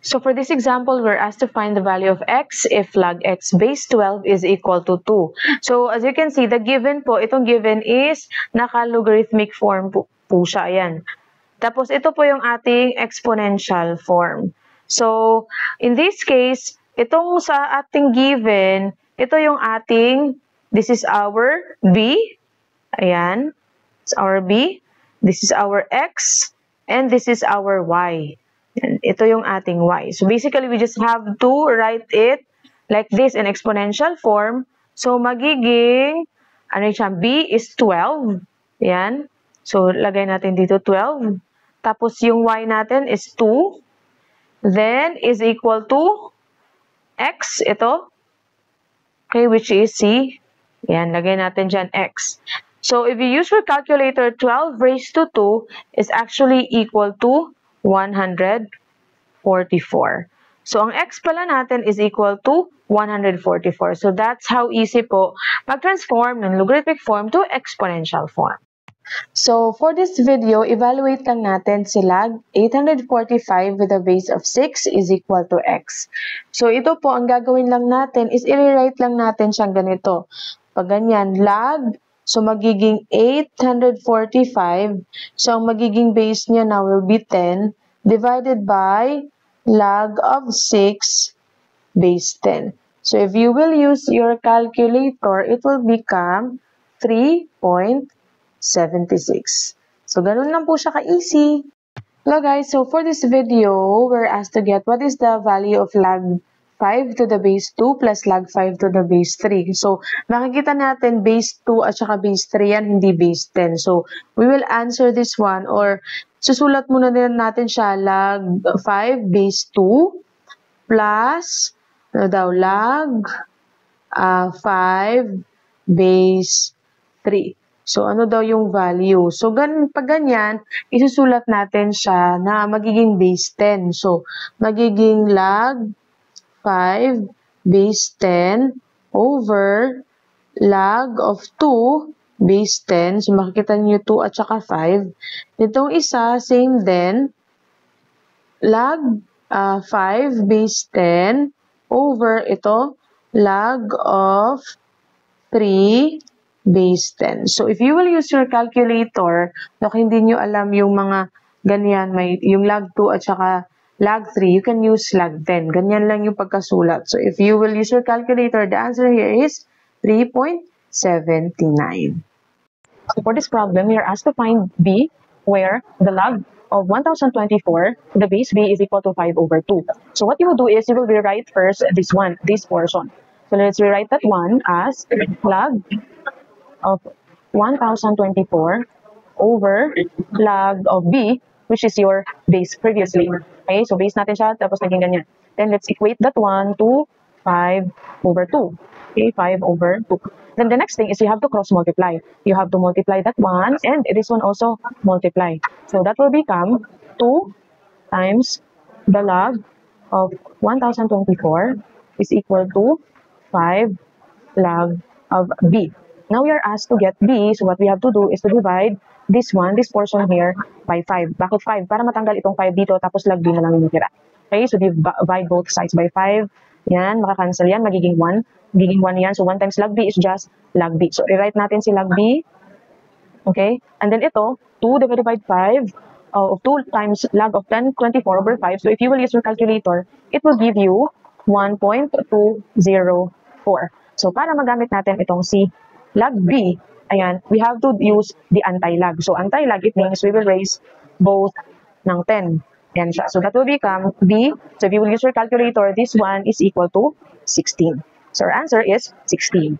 So for this example, we're asked to find the value of x if log x base 12 is equal to 2. So as you can see, the given po, itong given is naka-logarithmic form po siya. Ayan. Tapos ito po yung ating exponential form. So in this case, itong sa ating given, ito yung ating, this is our b. Ayan. It's our b. This is our x. And this is our y. Ito yung ating y. So basically, we just have to write it like this in exponential form. So magiging, ano siya, b is 12. Yan. So lagay natin dito 12. Tapos yung y natin is 2. Then is equal to x, ito. Okay, which is c. Yan, lagay natin dyan x. So if you use your calculator, 12 raised to 2 is actually equal to 144. So, ang x pala natin is equal to 144. So, that's how easy po mag-transform ng logarithmic form to exponential form. So, for this video, evaluate lang natin si log 845 with a base of 6 is equal to x. So, ito po, ang gagawin lang natin is i-rewrite lang natin siyang ganito. Pag ganyan, log, so magiging 845. So, ang magiging base niya now will be 10 divided by log of 6 base 10. So, if you will use your calculator, it will become 3.76. So, ganun lang po siya ka-easy. Hello guys, so for this video, we're asked to get what is the value of log 5 to the base 2 plus log 5 to the base 3. So, makikita natin base 2 at saka base 3 yan, hindi base 10. So, we will answer this one or susulat muna din natin siya log 5 base 2 plus log 5 base 3. So, ano daw yung value? So, pag ganyan, isusulat natin siya na magiging base 10. So, magiging log 5 base 10 over log of 2 base 10. So, makikita niyo 2 at saka 5. Itong isa, same din. Log 5 base 10 over ito, log of 3 base 10. So, if you will use your calculator, kung hindi nyo alam yung mga ganyan, may yung log 2 at saka log 3, you can use log 10. Ganyan lang yung pagkasulat. So, if you will use your calculator, the answer here is 3.79. So, for this problem, we are asked to find b, where the log of 1024, the base b is equal to 5 over 2. So, what you will do is, you will rewrite first this portion. So, let's rewrite that one as log of 1024 over log of b, which is your base previously. Okay, so base natin siya, tapos naging ganyan. Then let's equate that one to 5 over 2. Okay, 5 over 2. Then the next thing is you have to cross multiply. You have to multiply that one and this one also multiply. So that will become 2 times the log of 1024 is equal to 5 log of b. Now we are asked to get b, so what we have to do is to divide this portion here, by 5. Bakit 5? Para matanggal itong 5 dito, tapos log b na lang yung tira. Okay, so divide both sides by 5. Yan, makakancel yan, magiging 1. Magiging 1 yan, so 1 times log b is just log b. So, rewrite natin si log b. Okay, and then ito, 2 divided by 5, of 2 times log of 1024 over 5. So, if you will use your calculator, it will give you 1.204. So, para magamit natin itong si log b, ayan, we have to use the anti-log. So, anti-log, it means we will raise both ng 10. Ayan siya. So, that will become b. So, if you will use your calculator, this one is equal to 16. So, our answer is 16.